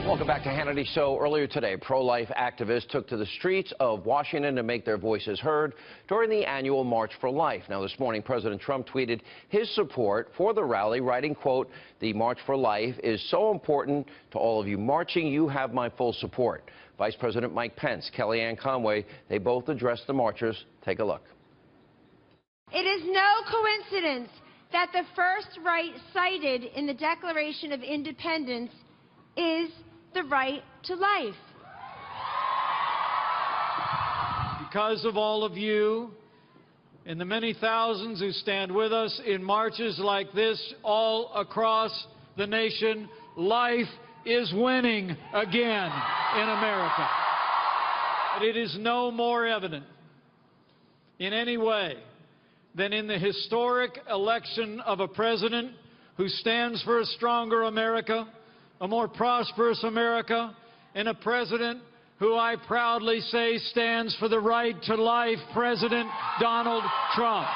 Welcome back to Hannity Show. Earlier today, pro-life activists took to the streets of Washington to make their voices heard during the annual March for Life. Now, this morning, President Trump tweeted his support for the rally, writing, quote, "The March for Life is so important to all of you marching. You have my full support." Vice President Mike Pence, Kellyanne Conway, they both addressed the marchers. Take a look. It is no coincidence that the first right cited in the Declaration of Independence is the right to life. Because of all of you and the many thousands who stand with us in marches like this all across the nation, life is winning again in America. But it is no more evident in any way than in the historic election of a president who stands for a stronger America, a more prosperous America, and a president who I proudly say stands for the right to life, President Donald Trump.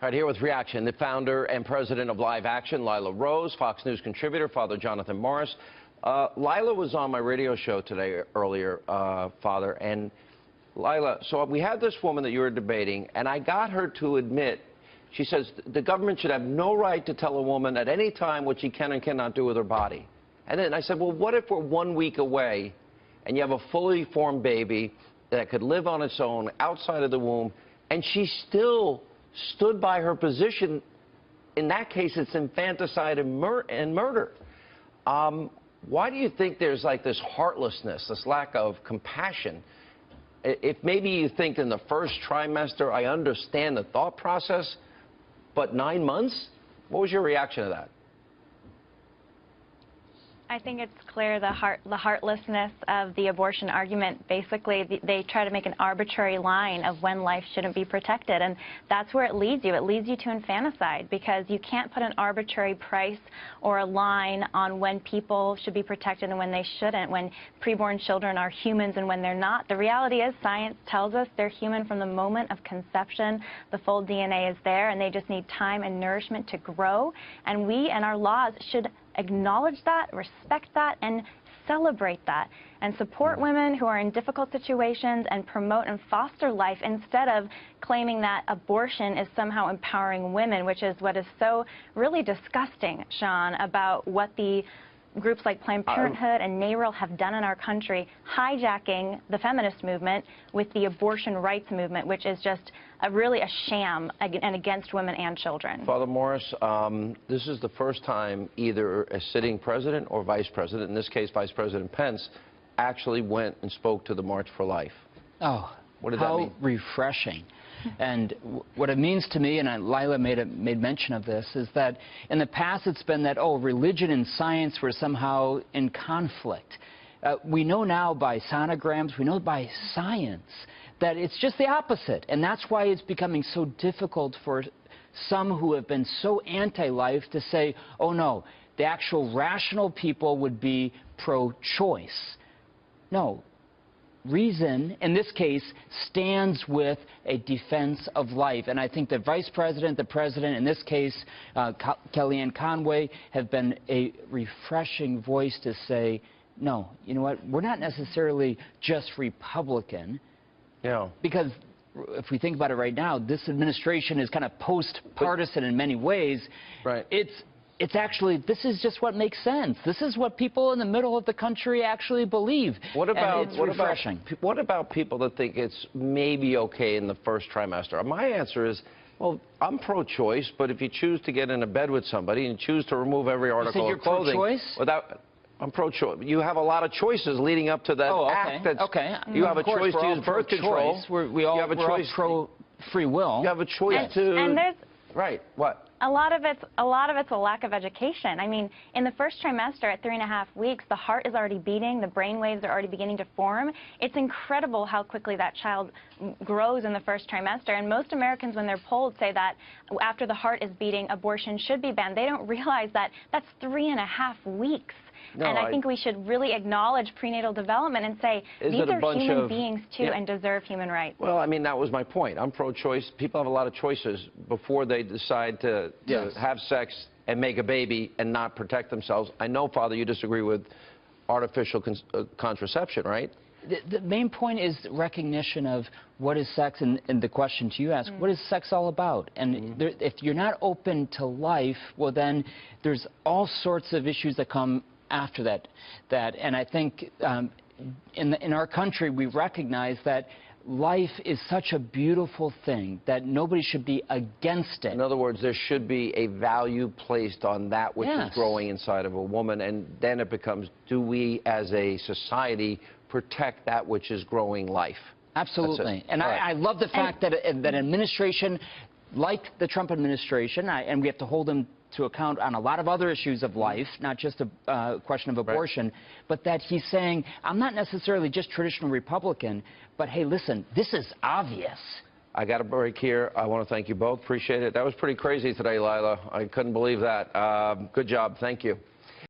All right, here with reaction, the founder and president of Live Action, Lila Rose, Fox News contributor, Father Jonathan Morris. Lila was on my radio show today earlier, Father, and Lila, so we had this woman that you were debating, and I got her to admit, she says the government should have no right to tell a woman at any time what she can and cannot do with her body. And then I said, well, what if we're 1 week away and you have a fully formed baby that could live on its own outside of the womb, and she still stood by her position? In that case, it's infanticide and murder. Why do you think there's like this heartlessness, this lack of compassion? If maybe you think in the first trimester, I understand the thought process, but 9 months? What was your reaction to that? I think it's clear the heartlessness of the abortion argument. Basically, they try to make an arbitrary line of when life shouldn't be protected, and that's where it leads you. It leads you to infanticide, because you can't put an arbitrary price or a line on when people should be protected and when they shouldn't, when preborn children are humans and when they're not. The reality is science tells us they're human from the moment of conception. The full DNA is there, and they just need time and nourishment to grow, and we and our laws should acknowledge that, respect that, and celebrate that, and support women who are in difficult situations and promote and foster life instead of claiming that abortion is somehow empowering women, which is what is so really disgusting, Sean, about what the groups like Planned Parenthood and NARAL have done in our country, hijacking the feminist movement with the abortion rights movement, which is just really a sham and against women and children. Father Morris, this is the first time either a sitting president or vice president, in this case Vice President Pence, actually went and spoke to the March for Life. Oh, what did that mean? How refreshing. And what it means to me, and Lila made mention of this, is that in the past it's been that, oh, religion and science were somehow in conflict. We know now by sonograms, we know by science, that it's just the opposite. And that's why it's becoming so difficult for some who have been so anti-life to say, oh, no, the actual rational people would be pro-choice. No. Reason, in this case, stands with a defense of life. And I think the Vice President, the President, in this case, Kellyanne Conway, have been a refreshing voice to say, no, you know what, we're not necessarily just Republican. Yeah. Because if we think about it right now, this administration is kind of post-partisan in many ways. Right. It's actually, this is just what makes sense. This is what people in the middle of the country actually believe. What about, refreshing. What about people that think it's maybe okay in the first trimester? My answer is, well, I'm pro-choice, but if you choose to get in a bed with somebody and choose to remove every article of clothing... You're pro-choice? Without, I'm pro-choice. You have a lot of choices leading up to that act. That's, you have a choice to use birth control. We're all pro-free will. You have a choice to... And there's... Right. What? A lot of it's a lack of education. I mean, in the first trimester at 3.5 weeks, the heart is already beating, the brain waves are already beginning to form. It's incredible how quickly that child grows in the first trimester. And most Americans, when they're polled, say that after the heart is beating, abortion should be banned. They don't realize that that's 3.5 weeks. No, and I think we should really acknowledge prenatal development and say these are human beings too and deserve human rights. Well, I mean, that was my point. I'm pro-choice. People have a lot of choices before they decide to have sex and make a baby and not protect themselves. I know, Father, you disagree with artificial contraception, right? The main point is recognition of what is sex, and the question to you ask, what is sex all about? And if you're not open to life, well, then there's all sorts of issues that come after that. And I think in our country, we recognize that life is such a beautiful thing that nobody should be against it. In other words, there should be a value placed on that which is growing inside of a woman, and then it becomes, do we as a society protect that which is growing life? Absolutely. And I love the fact that an administration like the Trump administration, and we have to hold them to account on a lot of other issues of life, not just a question of abortion, but that he's saying, I'm not necessarily just traditional Republican, but hey, listen, this is obvious. I got a break here. I want to thank you both. Appreciate it. That was pretty crazy today, Lila. I couldn't believe that. Good job. Thank you.